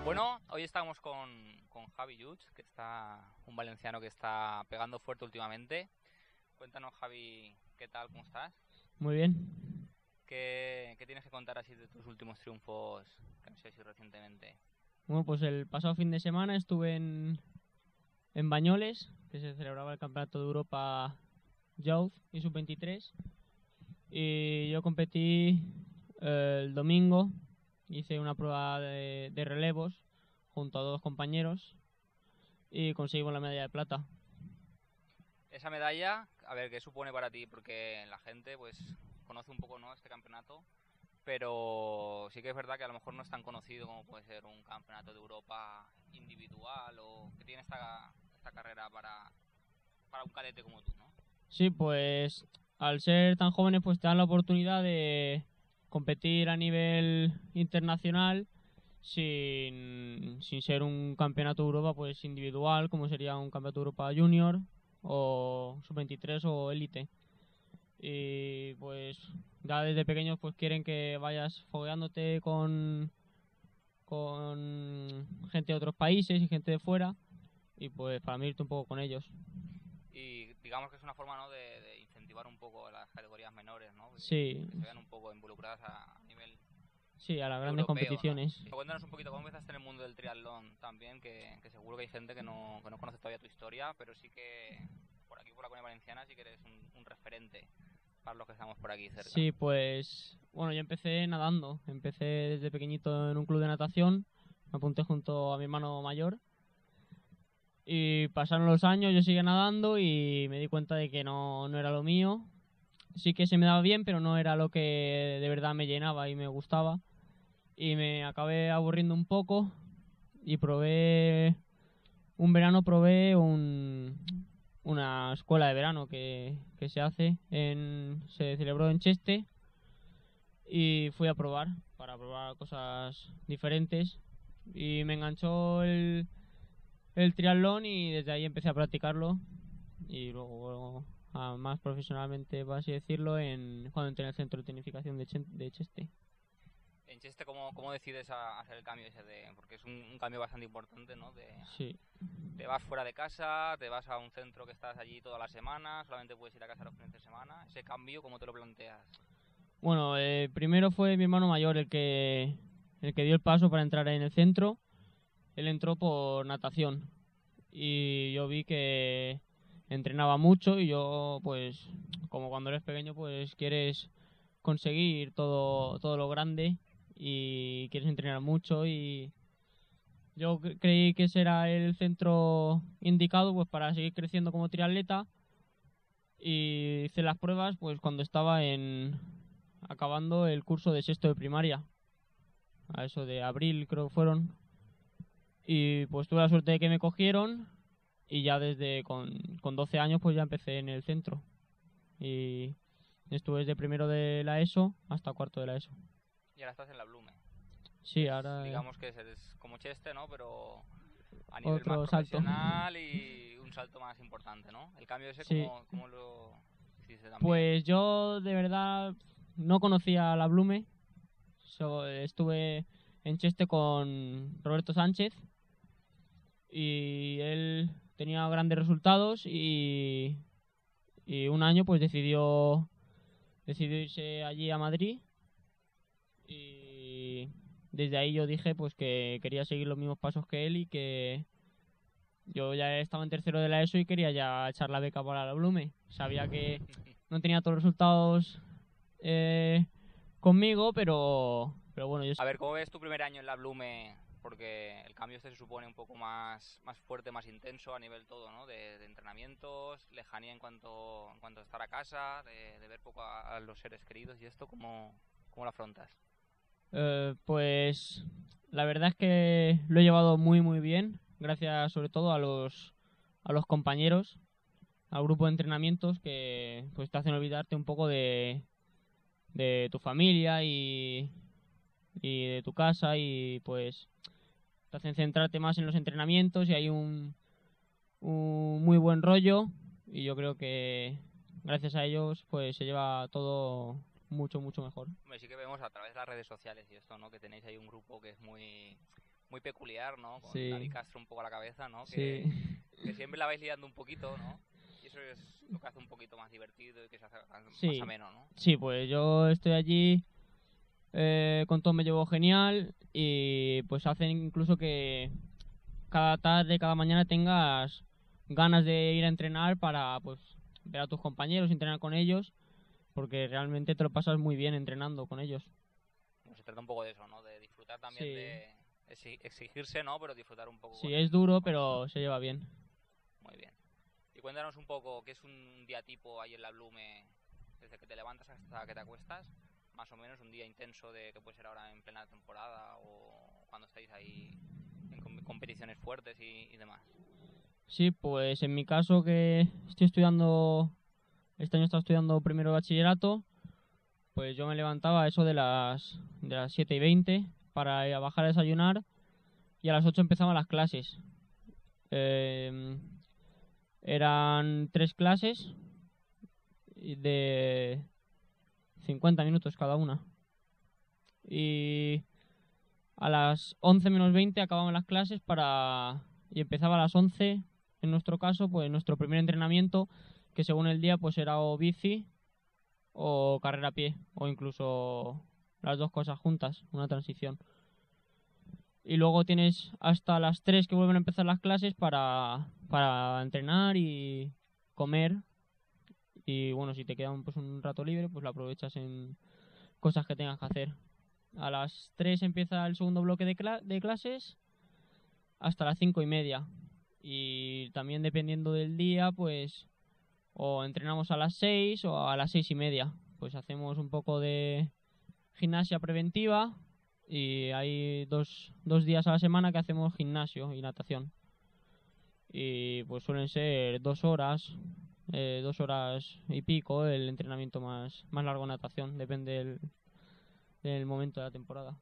Bueno, hoy estamos con Javi Lluch, que está un valenciano que está pegando fuerte últimamente. Cuéntanos, Javi, ¿qué tal? ¿Cómo estás? Muy bien. ¿Qué tienes que contar así de tus últimos triunfos que han sido así recientemente? Bueno, pues el pasado fin de semana estuve en Bañoles, que se celebraba el Campeonato de Europa Youth y Sub-23. Y yo competí el domingo, hice una prueba de relevos junto a dos compañeros y conseguimos la medalla de plata. Esa medalla, a ver, ¿qué supone para ti? Porque la gente pues conoce un poco, ¿no?, este campeonato, pero sí que es verdad que a lo mejor no es tan conocido como puede ser un campeonato de Europa individual o que tiene esta carrera para un cadete como tú, ¿no? Sí, pues al ser tan jóvenes pues te dan la oportunidad de competir a nivel internacional sin ser un campeonato de Europa pues individual, como sería un campeonato de Europa junior o sub-23 o élite. Y pues ya desde pequeños pues quieren que vayas fogueándote con gente de otros países y gente de fuera y pues para medirte un poco con ellos. Y digamos que es una forma, ¿no?, de incentivar un poco a las categorías menores, ¿no? Sí, Que se vean un poco involucradas a nivel sí, a las grandes europeo, ¿no? competiciones. Sí. Cuéntanos un poquito cómo empezaste en el mundo del triatlón también, que seguro que hay gente que no conoce todavía tu historia, pero sí que por aquí, por la Comunidad Valenciana, sí que eres un referente para los que estamos por aquí cerca. Sí, pues bueno, yo empecé nadando, empecé desde pequeñito en un club de natación, me apunté junto a mi hermano mayor y pasaron los años, yo seguía nadando y me di cuenta de que no era lo mío. Sí que se me daba bien, pero no era lo que de verdad me llenaba y me gustaba y me acabé aburriendo un poco y un verano probé una escuela de verano que se hace se celebró en Cheste y fui a probar para probar cosas diferentes y me enganchó el triatlón y desde ahí empecé a practicarlo y luego más profesionalmente, por así decirlo, cuando entré en el centro de tecnificación de Cheste. En Cheste, ¿cómo decides hacer el cambio ese de...? Porque es un cambio bastante importante, ¿no? Sí. Te vas fuera de casa, te vas a un centro que estás allí toda la semana, solamente puedes ir a casa los fines de semana. Ese cambio, ¿cómo te lo planteas? Bueno, primero fue mi hermano mayor el que dio el paso para entrar en el centro. Él entró por natación y yo vi que entrenaba mucho y yo, pues, como cuando eres pequeño, pues quieres conseguir todo lo grande y quieres entrenar mucho y yo creí que ese era el centro indicado pues para seguir creciendo como triatleta y hice las pruebas pues cuando estaba acabando el curso de sexto de primaria, a eso de abril creo que fueron, y pues tuve la suerte de que me cogieron y ya con 12 años pues ya empecé en el centro y estuve desde primero de la ESO hasta cuarto de la ESO. Y ahora estás en la Blume, que Sí, ahora digamos que es como Cheste, ¿no? Pero a nivel más otro salto. profesional y un salto más importante, ¿no? El cambio ese, Sí, ¿cómo lo hiciste también? pues yo de verdad no conocía a la Blume. Estuve en Cheste con Roberto Sánchez y él tenía grandes resultados y un año pues decidió irse allí a Madrid y desde ahí yo dije pues que quería seguir los mismos pasos que él y que yo ya estaba en tercero de la ESO y quería ya echar la beca para la Blume. Sabía que no tenía todos los resultados eh, conmigo, pero bueno, yo A ver, ¿cómo ves tu primer año en la Blume? Porque el cambio este se supone un poco más fuerte, más intenso a nivel todo, ¿no? De entrenamientos, lejanía en cuanto a estar a casa, de ver poco a los seres queridos y esto, ¿cómo lo afrontas? Pues la verdad es que lo he llevado muy muy bien, gracias sobre todo a los compañeros, al grupo de entrenamientos que pues te hacen olvidarte un poco de tu familia y de tu casa y pues te hacen centrarte más en los entrenamientos y hay un muy buen rollo y yo creo que gracias a ellos pues se lleva todo mucho mucho mejor. Hombre, sí que vemos a través de las redes sociales y esto, ¿no? Que tenéis ahí un grupo que es muy peculiar, ¿no? Con Sí. David Castro un poco a la cabeza, ¿no? Sí. Que siempre la vais liando un poquito, ¿no? Y eso es lo que hace un poquito más divertido y que se hace Sí. más ameno, ¿no? Sí, pues yo estoy allí, con todo me llevo genial y pues hacen incluso que cada tarde, cada mañana tengas ganas de ir a entrenar para pues ver a tus compañeros, entrenar con ellos, porque realmente te lo pasas muy bien entrenando con ellos. Bueno, se trata un poco de eso, ¿no? De disfrutar también, Sí. de exigirse, ¿no? Pero disfrutar un poco Sí, es duro, pero se lleva bien. Muy bien. Y cuéntanos un poco qué es un día tipo ahí en la Blume, desde que te levantas hasta que te acuestas, más o menos un día intenso de que puede ser ahora en plena temporada o cuando estáis ahí en competiciones fuertes y demás. Sí, pues en mi caso que estoy estudiando, este año estaba estudiando primero de bachillerato, pues yo me levantaba a eso de las 7:20 para ir a bajar a desayunar y a las 8 empezaban las clases. Eh, Eran 3 clases de 50 minutos cada una. Y a las 11 menos 20 acababan las clases y empezaba a las 11, en nuestro caso, pues nuestro primer entrenamiento, que según el día pues era o bici o carrera a pie, o incluso las dos cosas juntas, una transición. Y luego tienes hasta las 3 que vuelven a empezar las clases para entrenar y comer. Y bueno, si te queda pues un rato libre, pues lo aprovechas en cosas que tengas que hacer. A las 3 empieza el segundo bloque de clases hasta las 5:30. Y también dependiendo del día, pues o entrenamos a las 6 o a las 6:30. Pues hacemos un poco de gimnasia preventiva y hay dos días a la semana que hacemos gimnasio y natación. Y pues suelen ser 2 horas, 2 horas y pico el entrenamiento más largo natación, depende del momento de la temporada.